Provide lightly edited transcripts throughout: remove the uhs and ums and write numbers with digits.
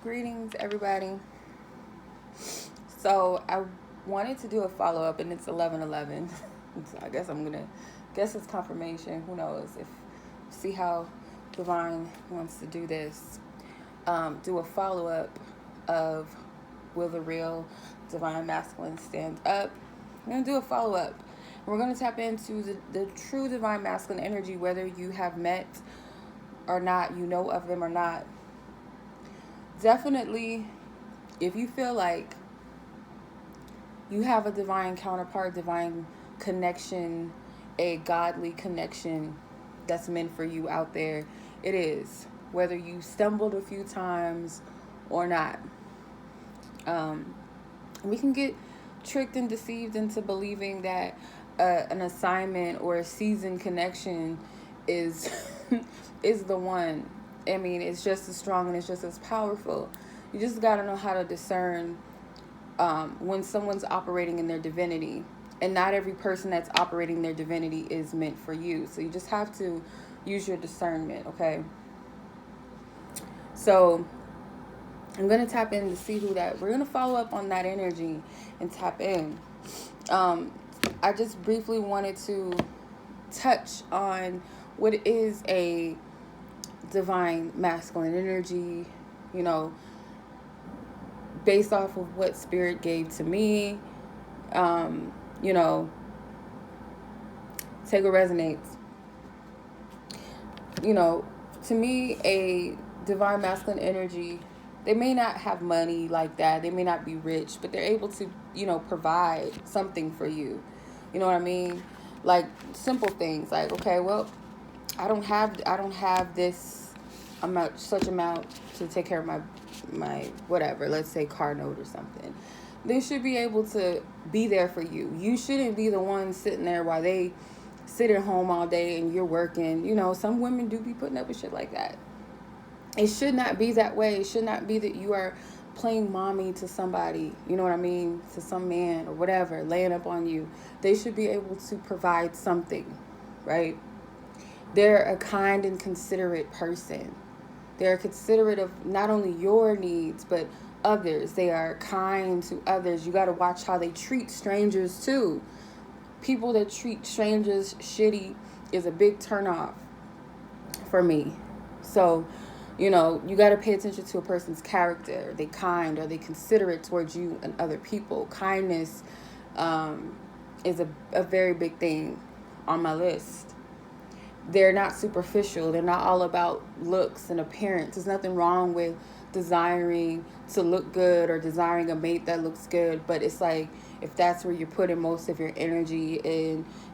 Greetings, everybody. So I wanted to do a follow-up, and it's 11:11. So I guess it's confirmation. Who knows? If see how Divine wants to do this. Do a follow-up of will the real Divine Masculine stand up? I'm gonna do a follow-up. We're gonna tap into the true Divine Masculine energy, whether you have met or not, you know of them or not. Definitely, if you feel like you have a divine counterpart, divine connection, a godly connection that's meant for you out there, it is. Whether you stumbled a few times or not. We can get tricked and deceived into believing that an assignment or a seasoned connection is is the one. I mean, it's just as strong and it's just as powerful. You just got to know how to discern when someone's operating in their divinity. And not every person that's operating their divinity is meant for you. So you just have to use your discernment, okay? So I'm going to tap in to see who that... We're going to follow up on that energy and tap in. I just briefly wanted to touch on what is a divine masculine energy, based off of what spirit gave to me. Take what resonates. To me, a divine masculine energy, they may not have money like that, they may not be rich, but they're able to, provide something for you. You know what I mean? Like simple things like, okay, well, I don't have this such amount to take care of my whatever, let's say car note or something. They should be able to be there for you. You shouldn't be the one sitting there while they sit at home all day and you're working. Some women do be putting up with shit like that. It should not be that way. It should not be that you are playing mommy to somebody, you know what I mean, to some man or whatever, laying up on you. They should be able to provide something, right? They're a kind and considerate person. They're considerate of not only your needs, but others. They are kind to others. You got to watch how they treat strangers, too. People that treat strangers shitty is a big turnoff for me. So, you got to pay attention to a person's character. Are they kind? Are they considerate towards you and other people? Kindness is a very big thing on my list. They're not superficial. They're not all about looks and appearance. There's nothing wrong with desiring to look good or desiring a mate that looks good. But it's like, if that's where you're putting most of your energy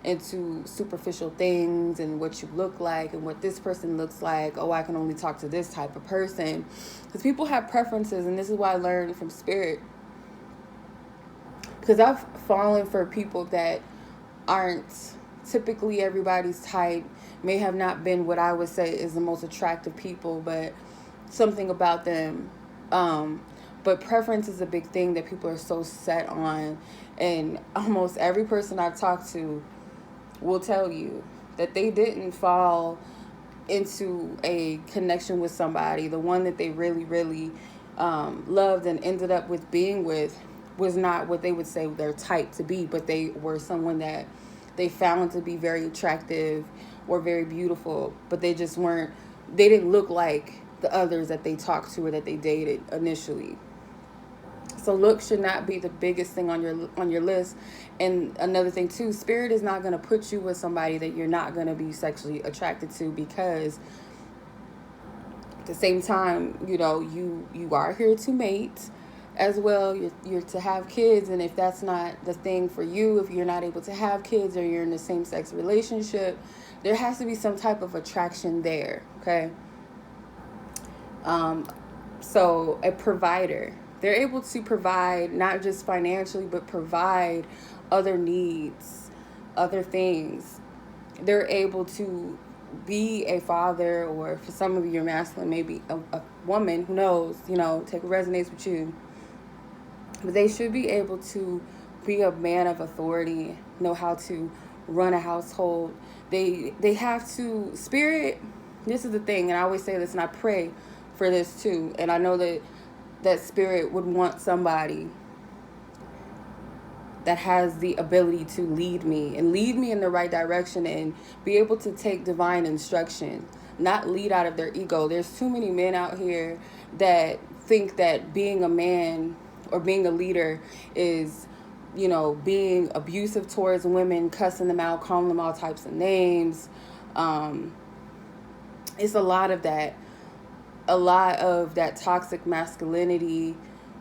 into superficial things and what you look like and what this person looks like, I can only talk to this type of person. Because people have preferences, and this is why I learned from spirit. Because I've fallen for people that aren't typically everybody's type, may have not been what I would say is the most attractive people, but something about them. But preference is a big thing that people are so set on. And almost every person I've talked to will tell you that they didn't fall into a connection with somebody. The one that they really, really loved and ended up with being with was not what they would say their type to be, but they were someone that they found to be very attractive or very beautiful, but they didn't look like the others that they talked to or that they dated initially. So looks should not be the biggest thing on your list. And another thing too, spirit is not going to put you with somebody that you're not going to be sexually attracted to, because at the same time, you are here to mate as well. You're to have kids, and if that's not the thing for you, if you're not able to have kids or you're in the same sex relationship, there has to be some type of attraction there, okay? So a provider, they're able to provide not just financially, but provide other needs, other things. They're able to be a father, or for some of your masculine, maybe a woman, who knows, take what resonates with you. But they should be able to be a man of authority, know how to run a household. They have to, spirit, this is the thing, and I always say this, and I pray for this too. And I know that that spirit would want somebody that has the ability to lead me and lead me in the right direction and be able to take divine instruction, not lead out of their ego. There's too many men out here that think that being a man or being a leader is, you know, being abusive towards women, cussing them out, calling them all types of names. It's a lot of that. A lot of that toxic masculinity,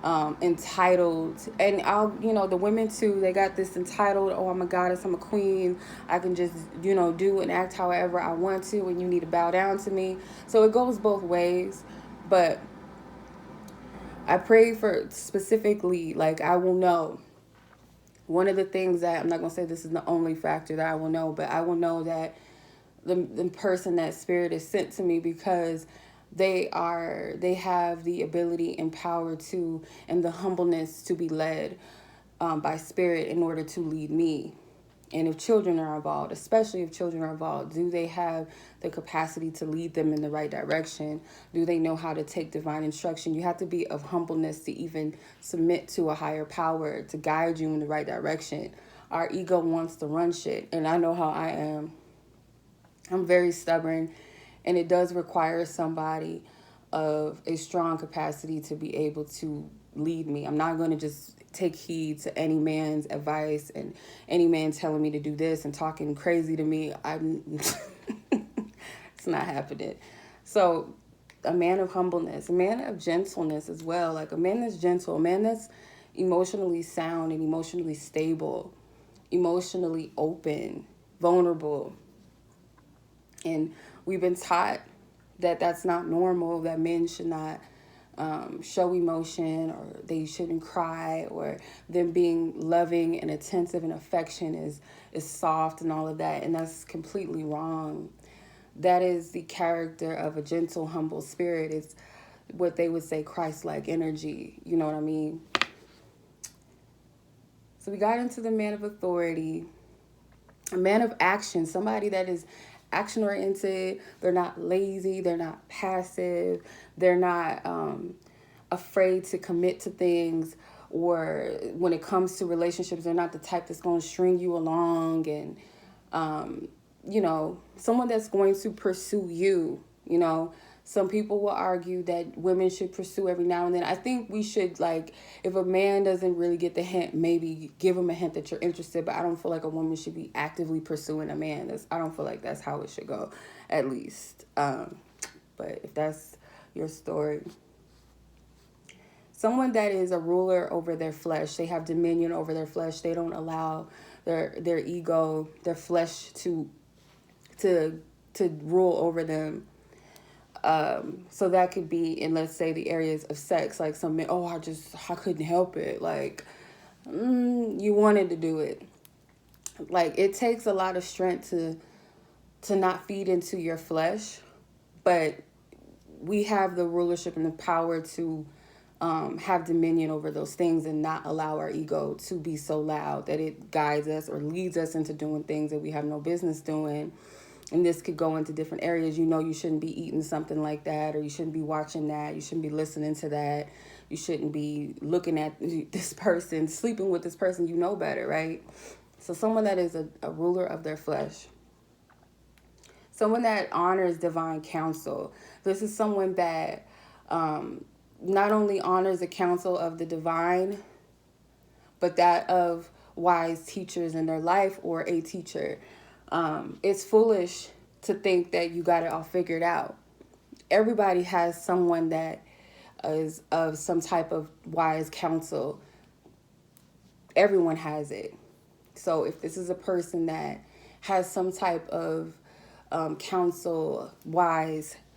entitled, and the women too, they got this entitled, oh, I'm a goddess, I'm a queen, I can just, do and act however I want to, and you need to bow down to me. So it goes both ways. But I pray for specifically, like, I will know. One of the things that, I'm not going to say this is the only factor that I will know, but I will know that the person, that spirit is sent to me because they have the ability and power to, and the humbleness to be led by spirit in order to lead me. And if children are involved, especially if children are involved, do they have the capacity to lead them in the right direction? Do they know how to take divine instruction? You have to be of humbleness to even submit to a higher power to guide you in the right direction. Our ego wants to run shit, and I know how I am. I'm very stubborn, and it does require somebody of a strong capacity to be able to lead me. I'm not going to just take heed to any man's advice and any man telling me to do this and talking crazy to me. It's not happening. So a man of humbleness, a man of gentleness as well, like a man that's gentle, a man that's emotionally sound and emotionally stable, emotionally open, vulnerable. And we've been taught that that's not normal, that men should not show emotion, or they shouldn't cry, or them being loving and attentive and affection is soft and all of that. And that's completely wrong. That is the character of a gentle, humble spirit. It's what they would say Christ-like energy. You know what I mean? So we got into the man of authority, a man of action, somebody that is action oriented. They're not lazy. They're not passive. They're not afraid to commit to things. Or when it comes to relationships, they're not the type that's going to string you along. And, someone that's going to pursue you. Some people will argue that women should pursue every now and then. I think we should, like, if a man doesn't really get the hint, maybe give him a hint that you're interested. But I don't feel like a woman should be actively pursuing a man. I don't feel like that's how it should go, at least. But if that's your story. Someone that is a ruler over their flesh. They have dominion over their flesh. They don't allow their ego, their flesh to rule over them. So that could be in, let's say, the areas of sex, like some men, I couldn't help it. Like, you wanted to do it. Like, it takes a lot of strength to not feed into your flesh, but we have the rulership and the power to have dominion over those things and not allow our ego to be so loud that it guides us or leads us into doing things that we have no business doing. And this could go into different areas. You shouldn't be eating something like that, or you shouldn't be watching that. You shouldn't be listening to that. You shouldn't be looking at this person, sleeping with this person. You know better, right? So someone that is a ruler of their flesh. Someone that honors divine counsel. This is someone that not only honors the counsel of the divine, but that of wise teachers in their life or a teacher. It's foolish to think that you got it all figured out. Everybody has someone that is of some type of wise counsel. Everyone has it. So if this is a person that has some type of counsel,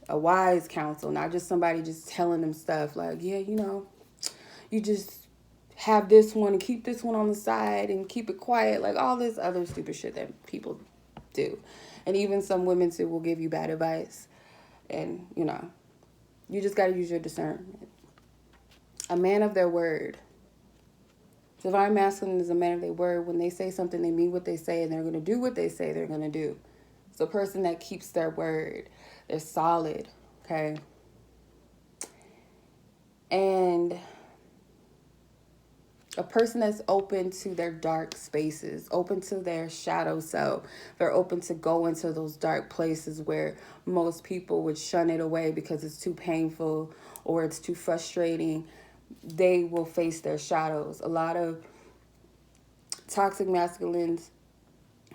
a wise counsel, not just somebody just telling them stuff like, yeah, you just have this one and keep this one on the side and keep it quiet, like all this other stupid shit that people do. And even some women too will give you bad advice. And, you just got to use your discernment. A man of their word. Divine masculine is a man of their word. When they say something, they mean what they say, and they're going to do what they say they're going to do. It's a person that keeps their word. They're solid, okay? And a person that's open to their dark spaces, open to their shadow self, they're open to go into those dark places where most people would shun it away because it's too painful or it's too frustrating. They will face their shadows. A lot of toxic masculines,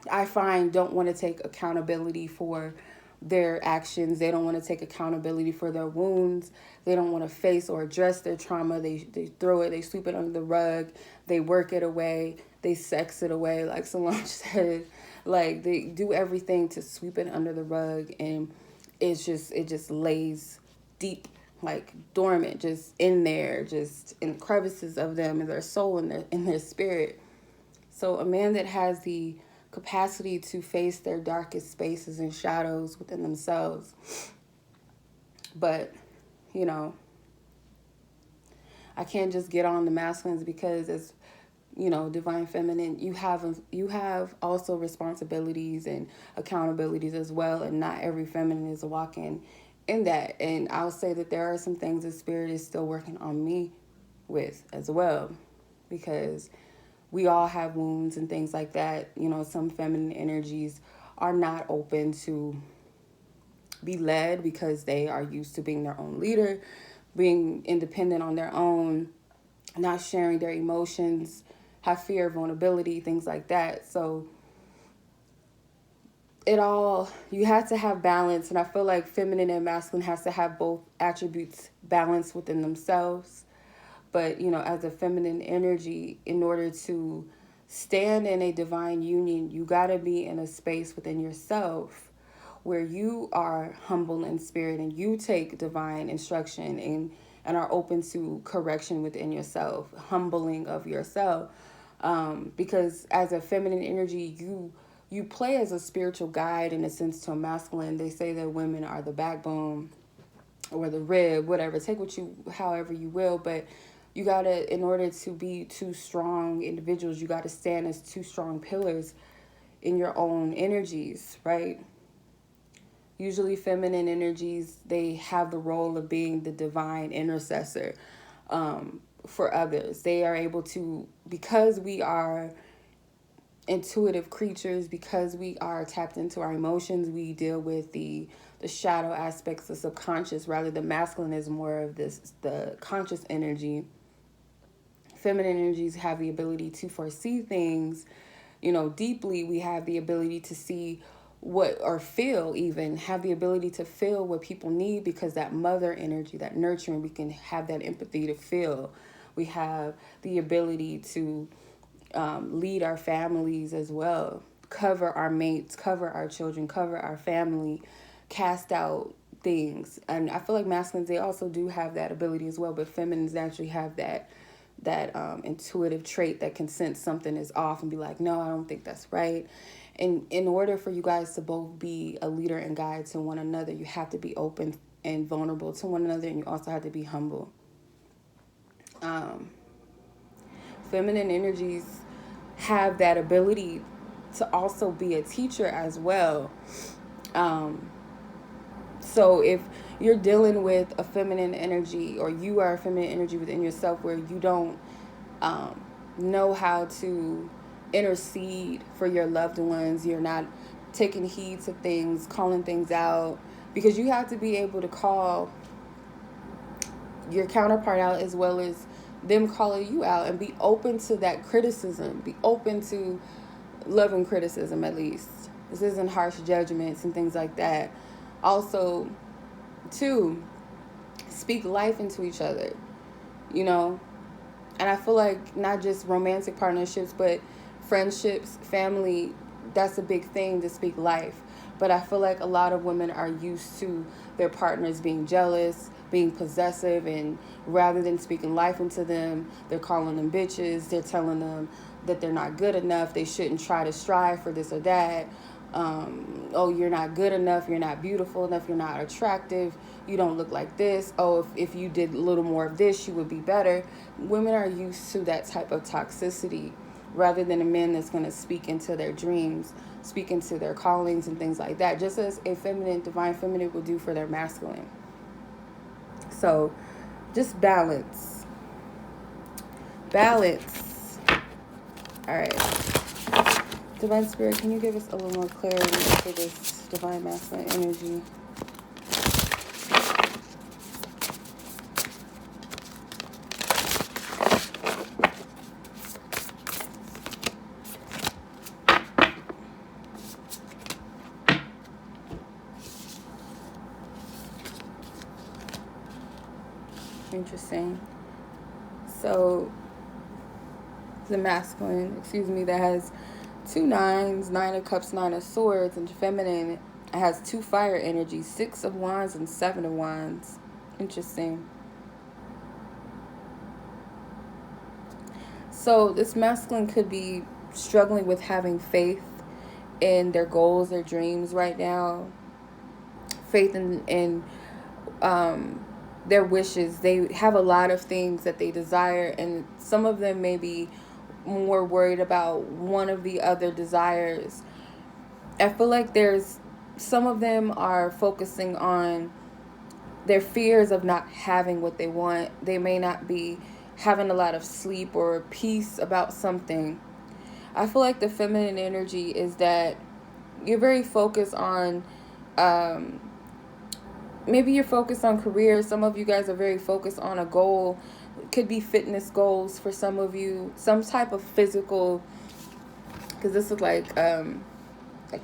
I find, don't want to take accountability for their actions. They don't want to take accountability for their wounds. They don't want to face or address their trauma. They throw it, they sweep it under the rug, they work it away, they sex it away, like Solange said. Like, they do everything to sweep it under the rug, and it just lays deep, like dormant, just in there, just in crevices of them, in their soul, in their spirit. So a man that has the capacity to face their darkest spaces and shadows within themselves. But, you know, I can't just get on the masculines because, as you know, divine feminine, you have also responsibilities and accountabilities as well, and not every feminine is walking in that. And I'll say that there are some things the spirit is still working on me with as well, because we all have wounds and things like that. You know, some feminine energies are not open to be led because they are used to being their own leader, being independent on their own, not sharing their emotions, have fear of vulnerability, things like that. So you have to have balance. And I feel like feminine and masculine has to have both attributes balanced within themselves. But, you know, as a feminine energy, in order to stand in a divine union, you got to be in a space within yourself where you are humble in spirit and you take divine instruction and are open to correction within yourself, humbling of yourself. Because as a feminine energy, you play as a spiritual guide in a sense to a masculine. They say that women are the backbone or the rib, whatever. Take however you will, but you gotta, in order to be two strong individuals, you gotta stand as two strong pillars in your own energies, right? Usually feminine energies, they have the role of being the divine intercessor for others. They are able to, because we are intuitive creatures, because we are tapped into our emotions, we deal with the shadow aspects, the subconscious. Rather, the masculine is more of the conscious energy. Feminine energies have the ability to foresee things, you know, deeply. We have the ability to see have the ability to feel what people need, because that mother energy, that nurturing, we can have that empathy to feel. We have the ability to lead our families as well, cover our mates, cover our children, cover our family, cast out things. And I feel like masculines, they also do have that ability as well, but feminines actually have that intuitive trait that can sense something is off and be like, no, I don't think that's right. And in order for you guys to both be a leader and guide to one another, you have to be open and vulnerable to one another, and you also have to be humble. Feminine energies have that ability to also be a teacher as well. So if you're dealing with a feminine energy, or you are a feminine energy within yourself where you don't know how to intercede for your loved ones, you're not taking heed to things, calling things out, because you have to be able to call your counterpart out as well as them calling you out, and be open to that criticism, be open to loving criticism. At least this isn't harsh judgments and things like that. Also, to speak life into each other, you know. And I feel like not just romantic partnerships, but friendships, family, that's a big thing, to speak life. But I feel like a lot of women are used to their partners being jealous, being possessive, and rather than speaking life into them, they're calling them bitches, they're telling them that they're not good enough, they shouldn't try to strive for this or that. Oh, you're not good enough, you're not beautiful enough, you're not attractive, you don't look like this. Oh, if you did a little more of this, you would be better. Women are used to that type of toxicity, rather than a man that's going to speak into their dreams, speak into their callings and things like that, just as a divine feminine would do for their masculine. So just balance. Balance. All right. Divine Spirit, can you give us a little more clarity for this divine masculine energy? Interesting. So the masculine, that has 2 9s, 9 of cups, 9 of swords, and feminine, it has 2 fire energies, 6 of wands and 7 of wands. Interesting. So this masculine could be struggling with having faith in their goals, their dreams right now. Faith in their wishes. They have a lot of things that they desire, and some of them may be more worried about one of the other desires. I feel like some of them are focusing on their fears of not having what they want. They may not be having a lot of sleep or peace about something. I feel like the feminine energy is that you're very focused on maybe you're focused on career. Some of you guys are very focused on a goal. It could be fitness goals for some of you, some type of physical, because this is like a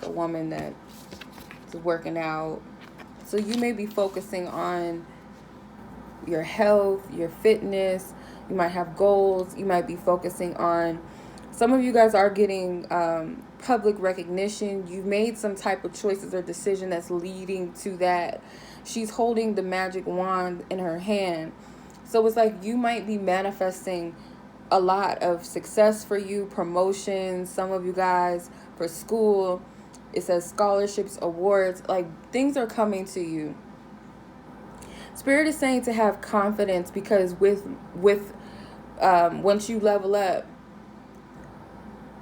woman that is working out. So you may be focusing on your health, your fitness. You might have goals. You might be focusing on, some of you guys are getting public recognition. You've made some type of choices or decision that's leading to that. She's holding the magic wand in her hand. So it's like you might be manifesting a lot of success for you, promotions, some of you guys for school. It says scholarships, awards, like things are coming to you. Spirit is saying to have confidence, because with once you level up,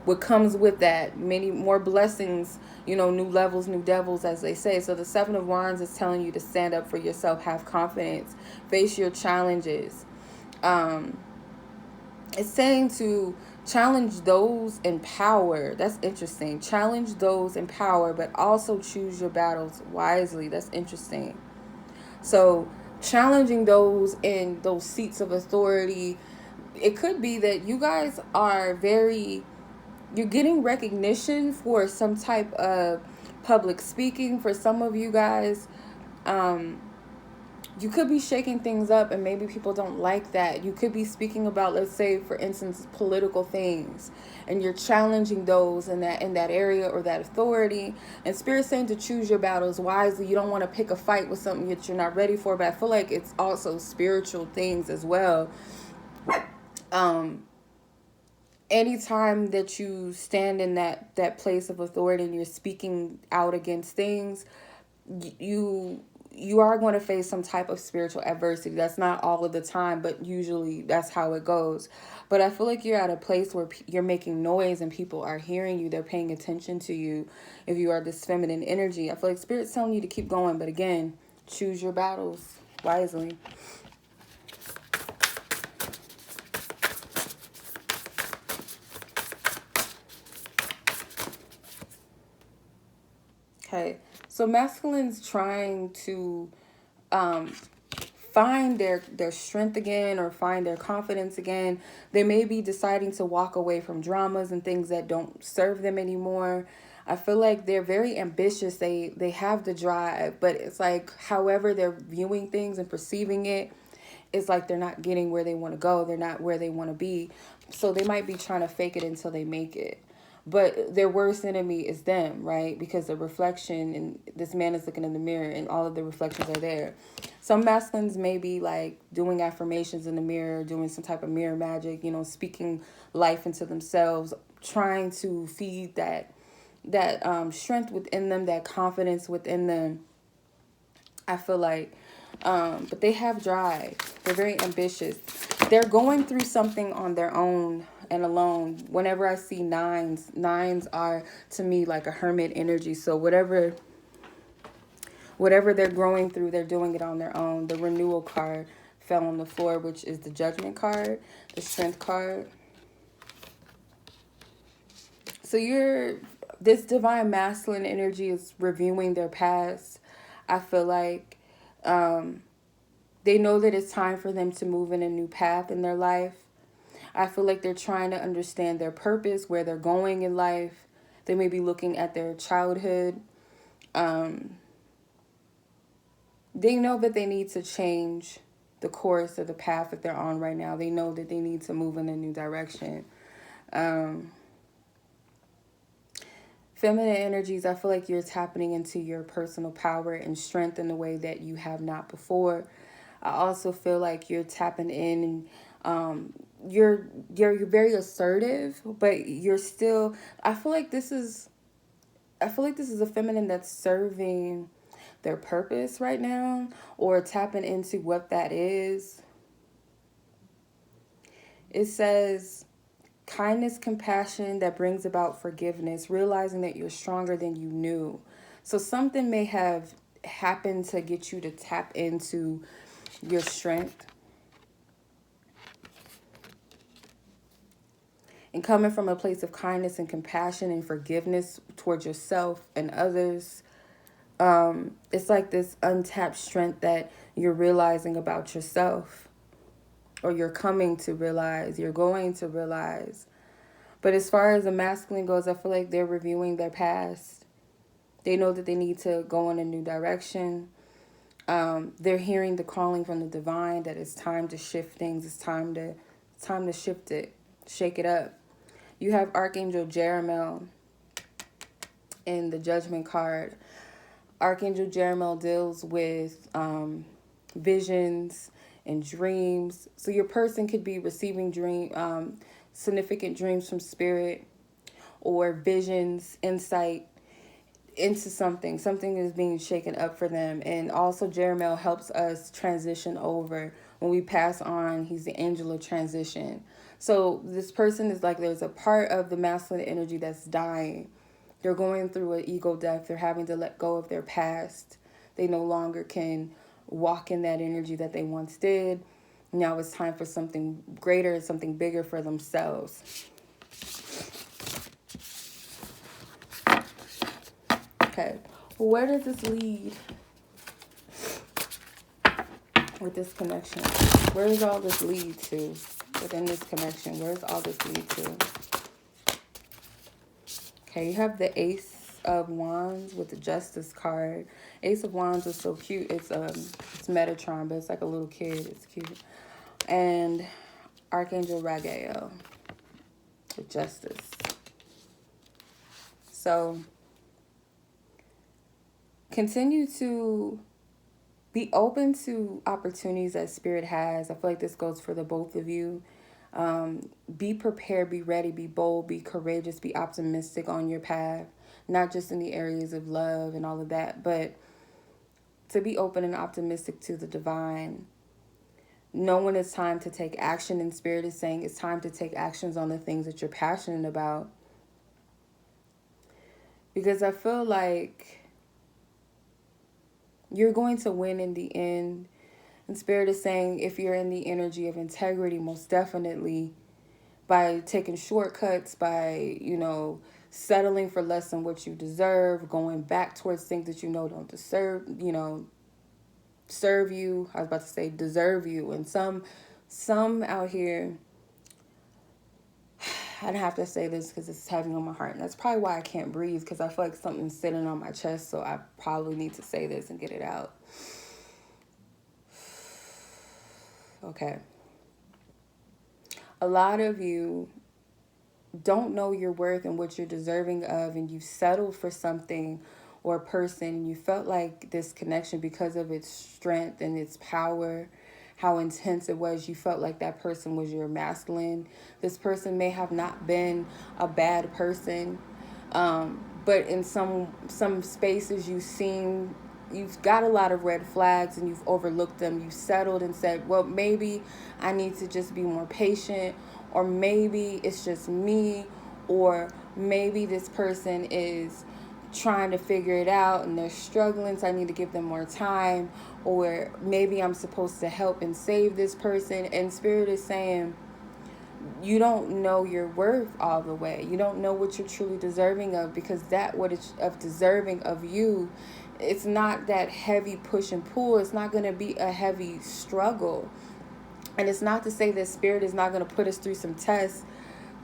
what comes with that, many more blessings, new levels, new devils, as they say. So the 7 of Wands is telling you to stand up for yourself, have confidence, face your challenges. It's saying to challenge those in power. That's interesting. Challenge those in power, but also choose your battles wisely. That's interesting. So challenging those in those seats of authority. It could be that you guys are you're getting recognition for some type of public speaking. For some of you guys, you could be shaking things up, and maybe people don't like that. You could be speaking about, let's say, for instance, political things, and you're challenging those in that area or that authority. And Spirit's saying to choose your battles wisely. You don't want to pick a fight with something that you're not ready for, but I feel like it's also spiritual things as well. Anytime that you stand in that place of authority and you're speaking out against things, you are going to face some type of spiritual adversity. That's not all of the time, but usually that's how it goes. But I feel like you're at a place where you're making noise and people are hearing you. They're paying attention to you. If you are this feminine energy, I feel like Spirit's telling you to keep going. But again, choose your battles wisely. Okay, so masculine's trying to find their strength again, or find their confidence again. They may be deciding to walk away from dramas and things that don't serve them anymore. I feel like they're very ambitious. They have the drive, but it's like however they're viewing things and perceiving it, it's like they're not getting where they want to go. They're not where they want to be. So they might be trying to fake it until they make it. But their worst enemy is them, right? Because the reflection, and this man is looking in the mirror and all of the reflections are there. Some masculines may be like doing affirmations in the mirror, doing some type of mirror magic, speaking life into themselves, trying to feed that strength within them, that confidence within them. I feel like, but they have drive. They're very ambitious. They're going through something on their own and alone. Whenever I see nines are to me like a hermit energy. So whatever they're growing through, they're doing it on their own. The renewal card, fell on the floor, which is the Judgment card, the Strength card. So this divine masculine energy is reviewing their past. I feel like they know that it's time for them to move in a new path in their life. I feel like they're trying to understand their purpose, where they're going in life. They may be looking at their childhood. They know that they need to change the course of the path that they're on right now. They know that they need to move in a new direction. Feminine energies, I feel like you're tapping into your personal power and strength in a way that you have not before. I also feel like you're tapping in and you're very assertive, but you're still, I feel like this is a feminine that's serving their purpose right now, or tapping into what that is. It says kindness, compassion that brings about forgiveness, realizing that you're stronger than you knew. So something may have happened to get you to tap into your strength. And coming from a place of kindness and compassion and forgiveness towards yourself and others, it's like this untapped strength that you're realizing about yourself, or you're coming to realize, you're going to realize. But as far as the masculine goes, I feel like they're reviewing their past. They know that they need to go in a new direction. They're hearing the calling from the divine that it's time to shift things. It's time to shift it, shake it up. You have Archangel Jeremiah in the Judgment card. Archangel Jeremiah deals with visions and dreams. So your person could be receiving significant dreams from spirit, or visions, insight into something. Something is being shaken up for them. And also Jeremiah helps us transition over. When we pass on, he's the angel of transition. So this person is like, there's a part of the masculine energy that's dying. They're going through an ego death. They're having to let go of their past. They no longer can walk in that energy that they once did. Now it's time for something greater, something bigger for themselves. Okay, where does this lead with this connection? Where does all this lead to within this connection? Where does all this lead to? Okay, you have the Ace of Wands with the Justice card. Ace of Wands is so cute. It's Metatron, but it's like a little kid. It's cute. And Archangel Raphael with Justice. So continue to be open to opportunities that Spirit has. I feel like this goes for the both of you. Be prepared, be ready, be bold, be courageous, be optimistic on your path. Not just in the areas of love and all of that, but to be open and optimistic to the divine. Know when it's time to take action, and Spirit is saying it's time to take actions on the things that you're passionate about. Because I feel like you're going to win in the end. And Spirit is saying if you're in the energy of integrity, most definitely, by taking shortcuts, by, settling for less than what you deserve, going back towards things that don't deserve, serve you. I was about to say deserve you. And some out here, I have to say this because it's heavy on my heart. And that's probably why I can't breathe, because I feel like something's sitting on my chest. So I probably need to say this and get it out. Okay. A lot of you don't know your worth and what you're deserving of, and you settled for something or a person, and you felt like this connection, because of its strength and its power, how intense it was, you felt like that person was your masculine. This person may have not been a bad person, but in some spaces you've got a lot of red flags and you've overlooked them. You settled and said, well, maybe I need to just be more patient, or maybe it's just me, or maybe this person is trying to figure it out and they're struggling, so I need to give them more time, or maybe I'm supposed to help and save this person. And Spirit is saying, you don't know your worth all the way. You don't know what you're truly deserving of, because that what is of deserving of you, it's not that heavy push and pull. It's not going to be a heavy struggle. And it's not to say that Spirit is not going to put us through some tests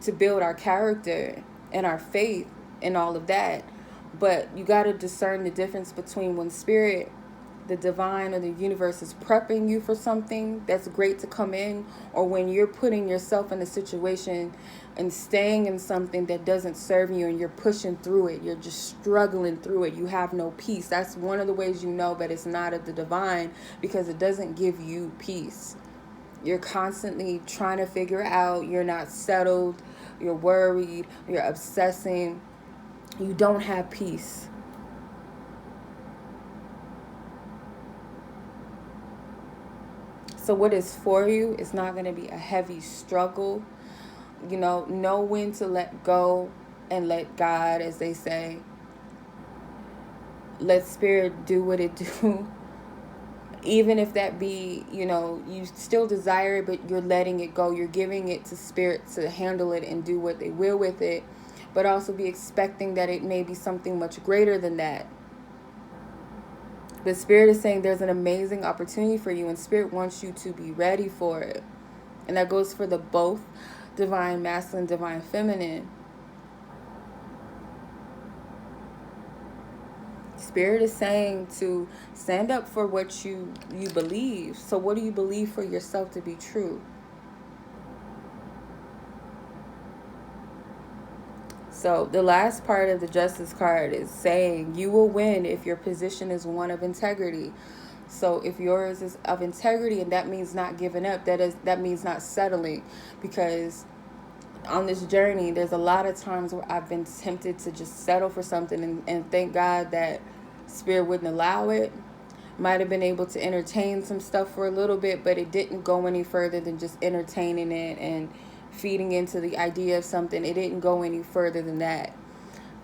to build our character and our faith and all of that. But you got to discern the difference between when Spirit, the divine or the universe, is prepping you for something that's great to come in, or when you're putting yourself in a situation and staying in something that doesn't serve you and you're pushing through it. You're just struggling through it. You have no peace. That's one of the ways you know that it's not of the divine, because it doesn't give you peace. You're constantly trying to figure out. You're not settled. You're worried. You're obsessing. You don't have peace. So what is for you is not going to be a heavy struggle. Know when to let go and let God, as they say. Let Spirit do what it do. Even if that be, you still desire it, but you're letting it go. You're giving it to Spirit to handle it and do what they will with it. But also be expecting that it may be something much greater than that. But Spirit is saying there's an amazing opportunity for you, and Spirit wants you to be ready for it. And that goes for the both divine masculine, divine feminine. Spirit is saying to stand up for what you believe. So what do you believe for yourself to be true? So the last part of the Justice card is saying you will win if your position is one of integrity. So if yours is of integrity, and that means not giving up, that means not settling. Because on this journey, there's a lot of times where I've been tempted to just settle for something, and thank God that Spirit wouldn't allow it. Might have been able to entertain some stuff for a little bit, but it didn't go any further than just entertaining it and feeding into the idea of something. It didn't go any further than that,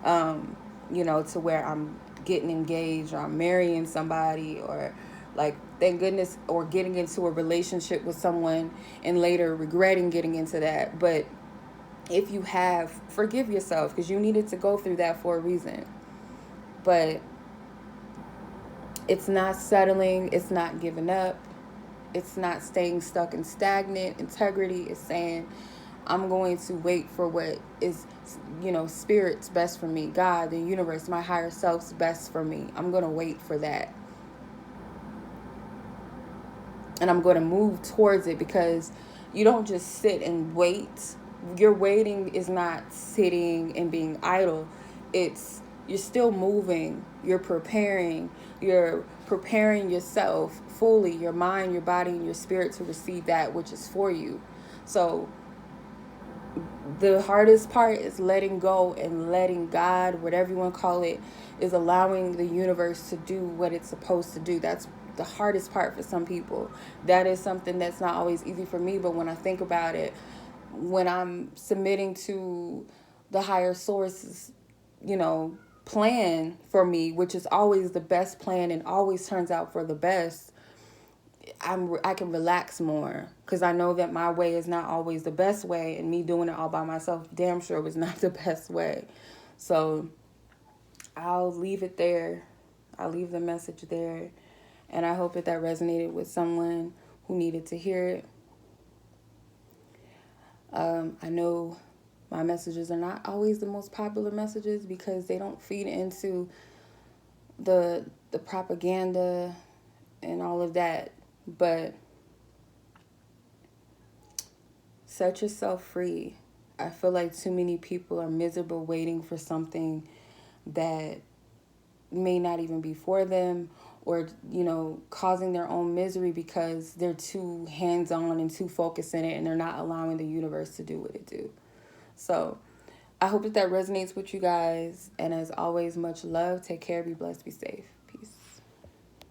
to where I'm getting engaged or I'm marrying somebody, or like, thank goodness, or getting into a relationship with someone and later regretting getting into that. But if you have, forgive yourself, because you needed to go through that for a reason. But it's not settling. It's not giving up. It's not staying stuck and stagnant. Integrity is saying, I'm going to wait for what is, Spirit's best for me. God, the universe, my higher self's best for me. I'm going to wait for that. And I'm going to move towards it, because you don't just sit and wait. Your waiting is not sitting and being idle. You're still moving. You're preparing yourself fully, your mind, your body, and your spirit, to receive that which is for you. So the hardest part is letting go and letting God, whatever you want to call it, is allowing the universe to do what it's supposed to do. That's the hardest part for some people. That is something that's not always easy for me, but when I think about it, when I'm submitting to the higher source's, plan for me, which is always the best plan and always turns out for the best, I can relax more, because I know that my way is not always the best way, and me doing it all by myself damn sure was not the best way. So I'll leave it there. I'll leave the message there, and I hope that resonated with someone who needed to hear it. I know my messages are not always the most popular messages, because they don't feed into the propaganda and all of that. But set yourself free. I feel like too many people are miserable waiting for something that may not even be for them, or, causing their own misery because they're too hands-on and too focused in it, and they're not allowing the universe to do what it do. So I hope that resonates with you guys. And as always, much love. Take care. Be blessed. Be safe.